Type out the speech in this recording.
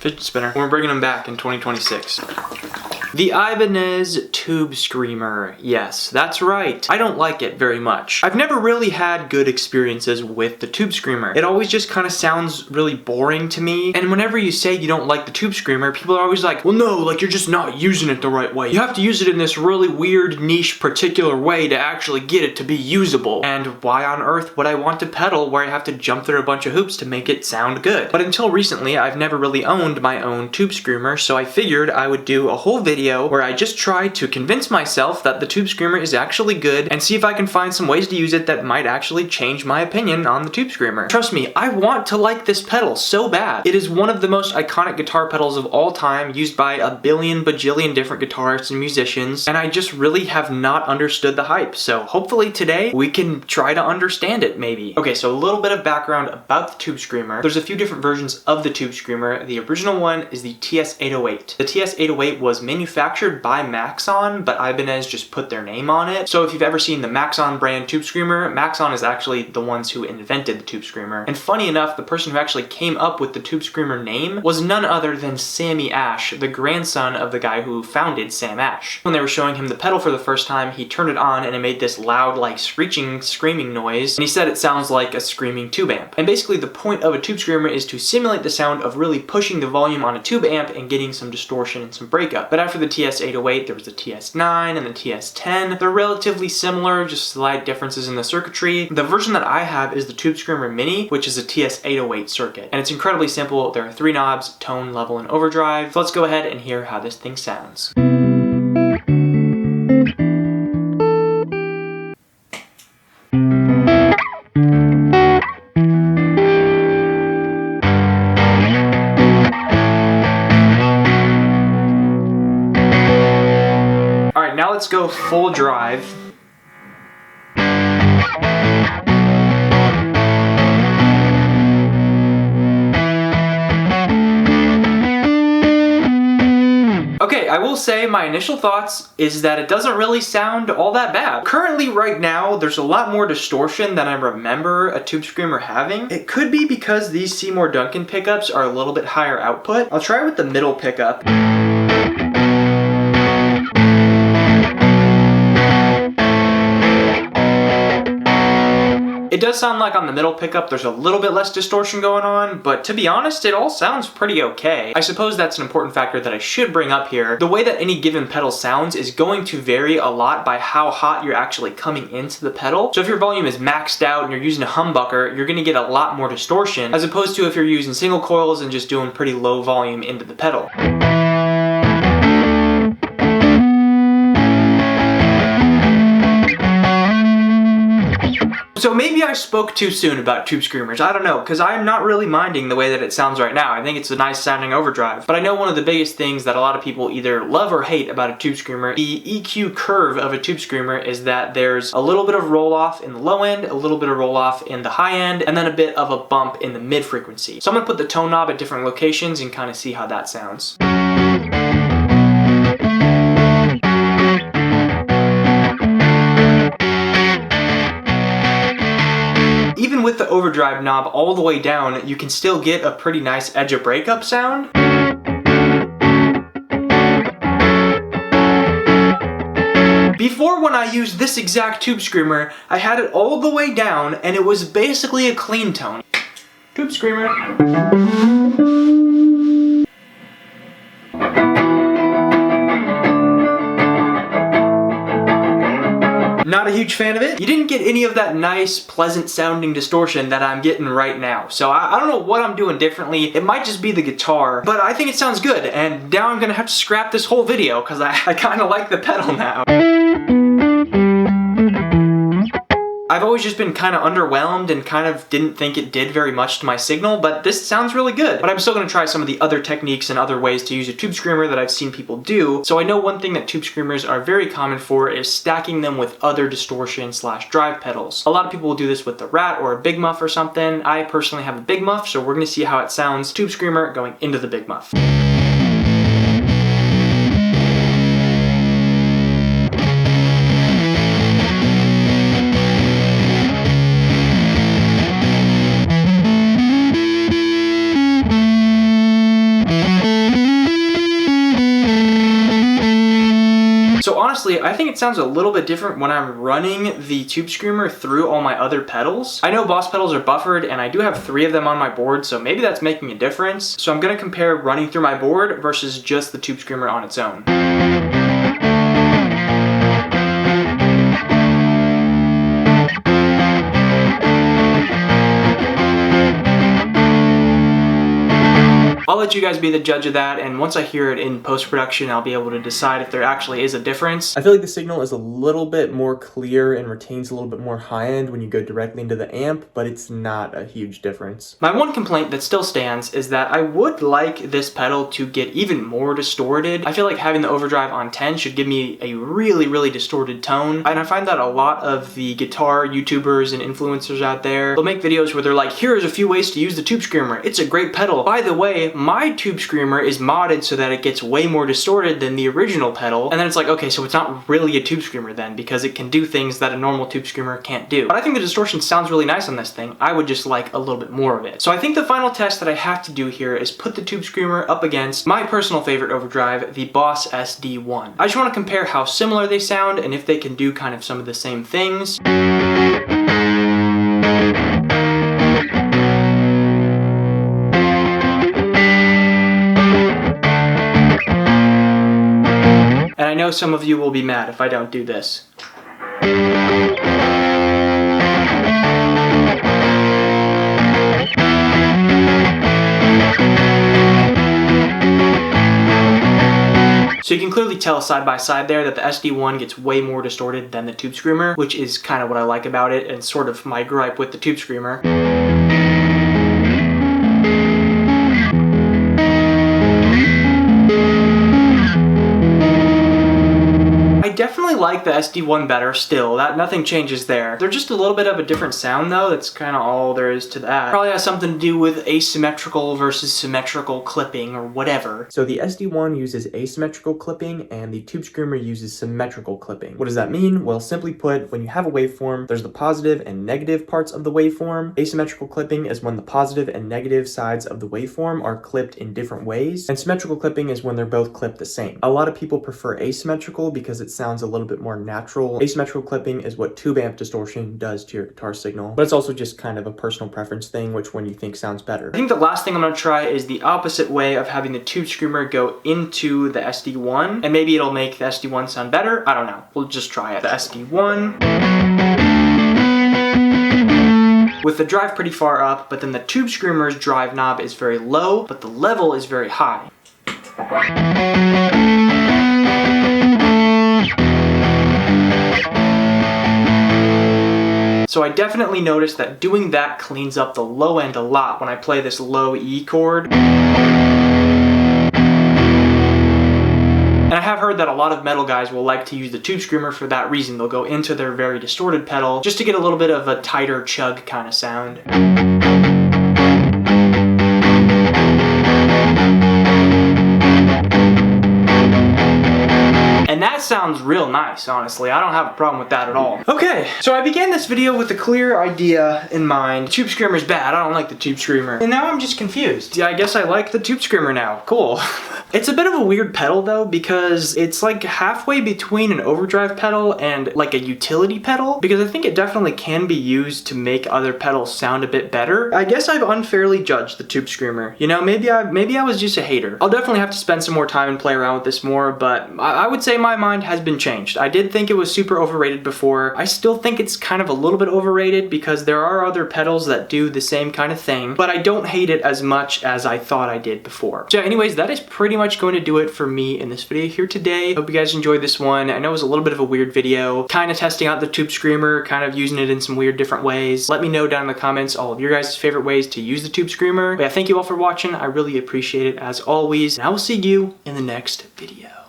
fidget spinner. We're bringing them back in 2026. The Ibanez Tube Screamer. Yes, that's right. I don't like it very much. I've never really had good experiences with the Tube Screamer. It always just kind of sounds really boring to me. And whenever you say you don't like the Tube Screamer, people are always like, well, no, like you're just not using it the right way. You have to use it in this really weird, niche, particular way to actually get it to be usable. And why on earth would I want to pedal where I have to jump through a bunch of hoops to make it sound good? But until recently, I've never really owned my own Tube Screamer, so I figured I would do a whole video where I just try to convince myself that the Tube Screamer is actually good and see if I can find some ways to use it that might actually change my opinion on the Tube Screamer. Trust me, I want to like this pedal so bad. It is one of the most iconic guitar pedals of all time, used by a billion bajillion different guitarists and musicians, and I just really have not understood the hype. So hopefully today we can try to understand it, maybe. Okay, so a little bit of background about the Tube Screamer. There's a few different versions of the Tube Screamer. The original one is the TS808. The TS808 was manufactured by Maxon, but Ibanez just put their name on it. So if you've ever seen the Maxon brand Tube Screamer, Maxon is actually the ones who invented the Tube Screamer. And funny enough, the person who actually came up with the Tube Screamer name was none other than Sammy Ash, the grandson of the guy who founded Sam Ash. When they were showing him the pedal for the first time, he turned it on and it made this loud, like screeching, screaming noise, and he said it sounds like a screaming tube amp. And basically the point of a Tube Screamer is to simulate the sound of really pushing the volume on a tube amp and getting some distortion and some breakup. But after the TS808, there was the TS9 and the TS10. They're relatively similar, just slight differences in the circuitry. The version that I have is the Tube Screamer Mini, which is a TS808 circuit. And it's incredibly simple. There are 3 knobs: tone, level, and overdrive. So let's go ahead and hear how this thing sounds. Now let's go full drive. Okay, I will say my initial thoughts is that it doesn't really sound all that bad. Currently, right now, there's a lot more distortion than I remember a Tube Screamer having. It could be because these Seymour Duncan pickups are a little bit higher output. I'll try with the middle pickup. It does sound like on the middle pickup there's a little bit less distortion going on, but to be honest, it all sounds pretty okay. I suppose that's an important factor that I should bring up here. The way that any given pedal sounds is going to vary a lot by how hot you're actually coming into the pedal. So if your volume is maxed out and you're using a humbucker, you're gonna get a lot more distortion, as opposed to if you're using single coils and just doing pretty low volume into the pedal. So maybe I spoke too soon about Tube Screamers, I don't know, because I'm not really minding the way that it sounds right now. I think it's a nice sounding overdrive. But I know one of the biggest things that a lot of people either love or hate about a Tube Screamer, the EQ curve of a Tube Screamer, is that there's a little bit of roll off in the low end, a little bit of roll off in the high end, and then a bit of a bump in the mid frequency. So I'm gonna put the tone knob at different locations and kind of see how that sounds. Even with the overdrive knob all the way down, you can still get a pretty nice edge of breakup sound. Before, when I used this exact Tube Screamer, I had it all the way down and it was basically a clean tone. Tube Screamer. Not a huge fan of it. You didn't get any of that nice, pleasant sounding distortion that I'm getting right now. So I don't know what I'm doing differently. It might just be the guitar, but I think it sounds good. And now I'm gonna have to scrap this whole video because I kind of like the pedal now. I've always just been kind of underwhelmed and kind of didn't think it did very much to my signal, but this sounds really good. But I'm still going to try some of the other techniques and other ways to use a Tube Screamer that I've seen people do. So I know one thing that Tube Screamers are very common for is stacking them with other distortion / drive pedals. A lot of people will do this with the Rat or a Big Muff or something. I personally have a Big Muff, so we're going to see how it sounds Tube Screamer going into the Big Muff. honestly, I think it sounds a little bit different when I'm running the Tube Screamer through all my other pedals. I know Boss pedals are buffered, and I do have 3 of them on my board, so maybe that's making a difference. So I'm gonna compare running through my board versus just the Tube Screamer on its own. I'll let you guys be the judge of that, and once I hear it in post-production, I'll be able to decide if there actually is a difference. I feel like the signal is a little bit more clear and retains a little bit more high end when you go directly into the amp, but it's not a huge difference. My one complaint that still stands is that I would like this pedal to get even more distorted. I feel like having the overdrive on 10 should give me a really, really distorted tone, and I find that a lot of the guitar YouTubers and influencers out there, they'll make videos where they're like, here's a few ways to use the Tube Screamer. It's a great pedal. By the way, my Tube Screamer is modded so that it gets way more distorted than the original pedal, and then it's like, okay, so it's not really a Tube Screamer then, because it can do things that a normal Tube Screamer can't do. But I think the distortion sounds really nice on this thing. I would just like a little bit more of it. So I think the final test that I have to do here is put the Tube Screamer up against my personal favorite overdrive, the Boss SD1. I just want to compare how similar they sound and if they can do kind of some of the same things. And I know some of you will be mad if I don't do this. So you can clearly tell side by side there that the SD1 gets way more distorted than the Tube Screamer, which is kind of what I like about it and sort of my gripe with the Tube Screamer. Definitely like the SD1 better still. Nothing changes there. They're just a little bit of a different sound though. That's kind of all there is to that. Probably has something to do with asymmetrical versus symmetrical clipping or whatever. So the SD1 uses asymmetrical clipping and the Tube Screamer uses symmetrical clipping. What does that mean? Well, simply put, when you have a waveform, there's the positive and negative parts of the waveform. Asymmetrical clipping is when the positive and negative sides of the waveform are clipped in different ways, and symmetrical clipping is when they're both clipped the same. A lot of people prefer asymmetrical because it sounds a little bit more natural. Asymmetrical clipping is what tube amp distortion does to your guitar signal, but it's also just kind of a personal preference thing, which one you think sounds better. I think the last thing I'm going to try is the opposite way of having the Tube Screamer go into the SD1, and maybe it'll make the SD1 sound better. I don't know. We'll just try it. The SD1 with the drive pretty far up, but then the Tube Screamer's drive knob is very low, but the level is very high. So I definitely noticed that doing that cleans up the low end a lot when I play this low E chord. And I have heard that a lot of metal guys will like to use the Tube Screamer for that reason. They'll go into their very distorted pedal just to get a little bit of a tighter chug kind of sound. And that sounds real nice, honestly. I don't have a problem with that at all. Okay, so I began this video with a clear idea in mind. Tube Screamer's bad. I don't like the Tube Screamer. And now I'm just confused. Yeah, I guess I like the Tube Screamer now. Cool. It's a bit of a weird pedal though, because it's like halfway between an overdrive pedal and like a utility pedal, because I think it definitely can be used to make other pedals sound a bit better. I guess I've unfairly judged the Tube Screamer. You know, maybe I was just a hater. I'll definitely have to spend some more time and play around with this more, but I would say my mind has been changed. I did think it was super overrated before. I still think it's kind of a little bit overrated because there are other pedals that do the same kind of thing, but I don't hate it as much as I thought I did before. So anyways, that is pretty much going to do it for me in this video here today. Hope you guys enjoyed this one. I know it was a little bit of a weird video, kind of testing out the Tube Screamer, kind of using it in some weird different ways. Let me know down in the comments all of your guys' favorite ways to use the Tube Screamer. But yeah, thank you all for watching. I really appreciate it as always, and I will see you in the next video.